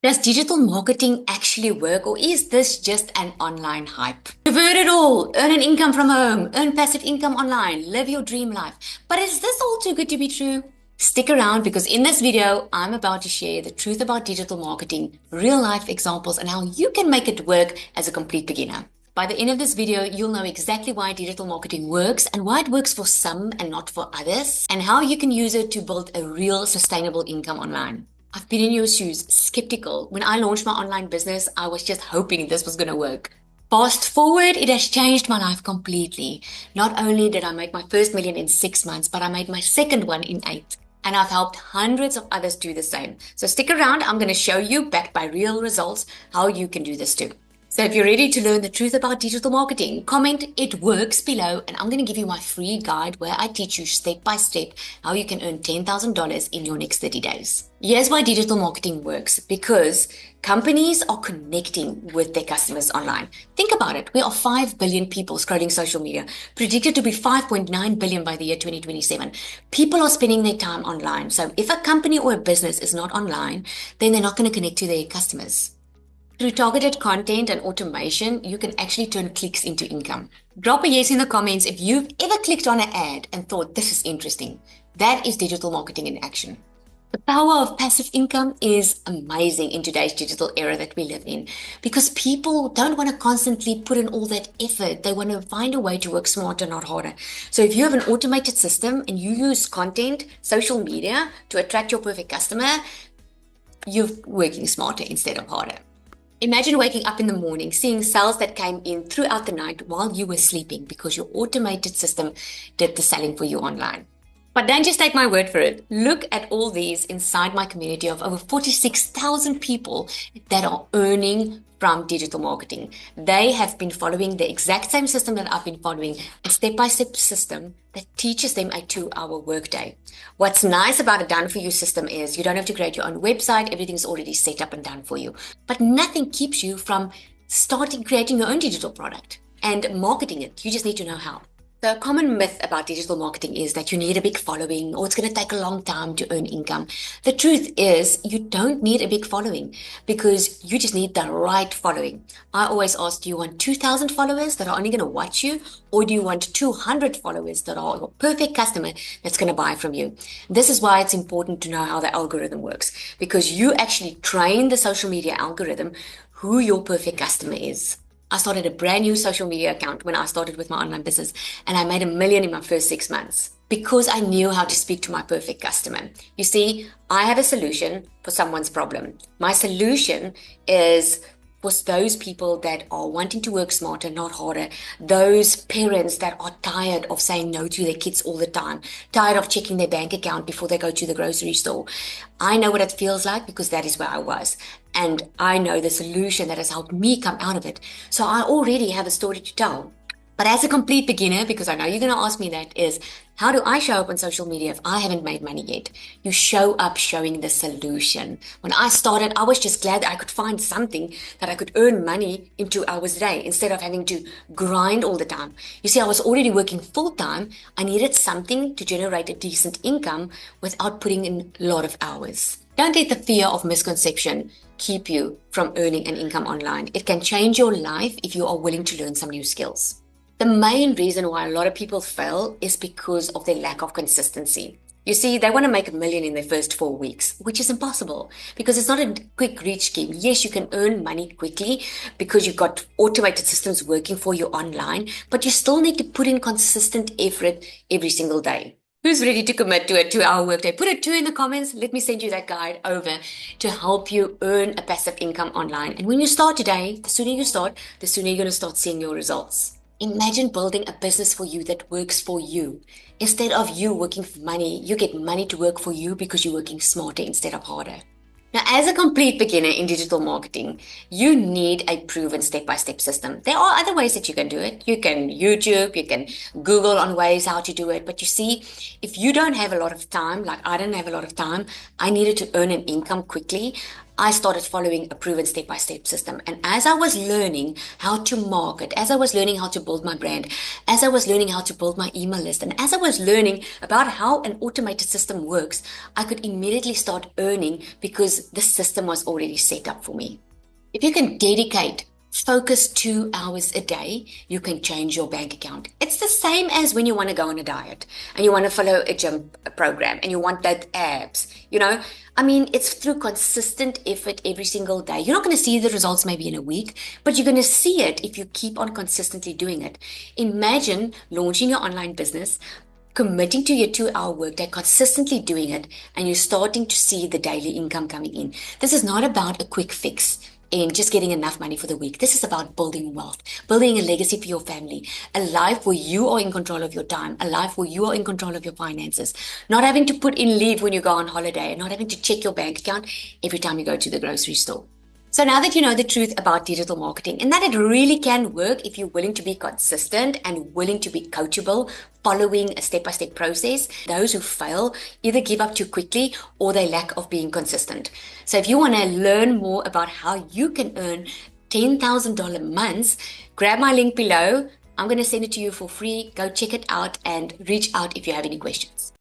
Does digital marketing actually work, or is this just an online hype? You've heard it all. Earn an income from home, earn passive income online, live your dream life. But is this all too good to be true? Stick around because in this video, I'm about to share the truth about digital marketing, real life examples, and how you can make it work as a complete beginner. By the end of this video, you'll know exactly why digital marketing works and why it works for some and not for others, and how you can use it to build a real sustainable income online. I've been in your shoes, skeptical. When I launched my online business, I was just hoping this was going to work. Fast forward, it has changed my life completely. Not only did I make my first million in 6 months, but I made my second one in 8. And I've helped hundreds of others do the same. So stick around, I'm going to show you, backed by real results, how you can do this too. So if you're ready to learn the truth about digital marketing, comment "it works" below, and I'm going to give you my free guide where I teach you step by step how you can earn $10,000 in your next 30 days. Here's why digital marketing works: because companies are connecting with their customers online. Think about it. We are 5 billion people scrolling social media, predicted to be 5.9 billion by the year 2027. People are spending their time online. So if a company or a business is not online, then they're not going to connect to their customers. Through targeted content and automation, you can actually turn clicks into income. Drop a yes in the comments if you've ever clicked on an ad and thought this is interesting. That is digital marketing in action. The power of passive income is amazing in today's digital era that we live in, because people don't want to constantly put in all that effort. They want to find a way to work smarter, not harder. So if you have an automated system and you use content, social media to attract your perfect customer, you're working smarter instead of harder. Imagine waking up in the morning, seeing sales that came in throughout the night while you were sleeping because your automated system did the selling for you online. But don't just take my word for it. Look at all these inside my community of over 46,000 people that are earning from digital marketing. They have been following the exact same system that I've been following, a step-by-step system that teaches them a 2-hour workday. What's nice about a done-for-you system is you don't have to create your own website. Everything's already set up and done for you. But nothing keeps you from starting creating your own digital product and marketing it. You just need to know how. The common myth about digital marketing is that you need a big following or it's going to take a long time to earn income. The truth is you don't need a big following because you just need the right following. I always ask, do you want 2,000 followers that are only going to watch you, or do you want 200 followers that are your perfect customer that's going to buy from you? This is why it's important to know how the algorithm works, because you actually train the social media algorithm who your perfect customer is. I started a brand new social media account when I started with my online business, and I made $1 million in my first 6 months because I knew how to speak to my perfect customer. You see, I have a solution for someone's problem. My solution is for those people that are wanting to work smarter, not harder, those parents that are tired of saying no to their kids all the time, tired of checking their bank account before they go to the grocery store. I know what it feels like because that is where I was. And I know the solution that has helped me come out of it. So I already have a story to tell. But as a complete beginner, because I know you're going to ask me that, is how do I show up on social media if I haven't made money yet? You show up showing the solution. When I started, I was just glad that I could find something that I could earn money in 2 hours a day instead of having to grind all the time. You see, I was already working full time. I needed something to generate a decent income without putting in a lot of hours. Don't let the fear of misconception keep you from earning an income online. It can change your life if you are willing to learn some new skills. The main reason why a lot of people fail is because of their lack of consistency. You see, they want to make $1 million in their first 4 weeks, which is impossible because it's not a quick reach scheme. Yes, you can earn money quickly because you've got automated systems working for you online, but you still need to put in consistent effort every single day. Who's ready to commit to a 2-hour workday? Put a 2 in the comments. Let me send you that guide over to help you earn a passive income online. And when you start today, the sooner you start, the sooner you're going to start seeing your results. Imagine building a business for you that works for you. Instead of you working for money, you get money to work for you because you're working smarter instead of harder. Now, as a complete beginner in digital marketing, you need a proven step-by-step system. There are other ways that you can do it. You can YouTube, you can Google on ways how to do it. But you see, if you don't have a lot of time, like I didn't have a lot of time, I needed to earn an income quickly. I started following a proven step-by-step system. And as I was learning how to market, as I was learning how to build my brand, as I was learning how to build my email list, and as I was learning about how an automated system works, I could immediately start earning because the system was already set up for me. If you can dedicate focus 2 hours a day, you can change your bank account. It's the same as when you want to go on a diet and you want to follow a gym program and you want that abs, I mean, it's through consistent effort every single day. You're not going to see the results maybe in a week, but you're going to see it if you keep on consistently doing it. Imagine launching your online business, committing to your 2 hour workday, consistently doing it, and you're starting to see the daily income coming in. This is not about a quick fix and just getting enough money for the week. This is about building wealth, building a legacy for your family, a life where you are in control of your time, a life where you are in control of your finances, not having to put in leave when you go on holiday and not having to check your bank account every time you go to the grocery store. So now that you know the truth about digital marketing and that it really can work if you're willing to be consistent and willing to be coachable, following a step-by-step process, those who fail either give up too quickly or they lack of being consistent. So if you want to learn more about how you can earn $10,000 months, grab my link below. I'm going to send it to you for free. Go check it out and reach out if you have any questions.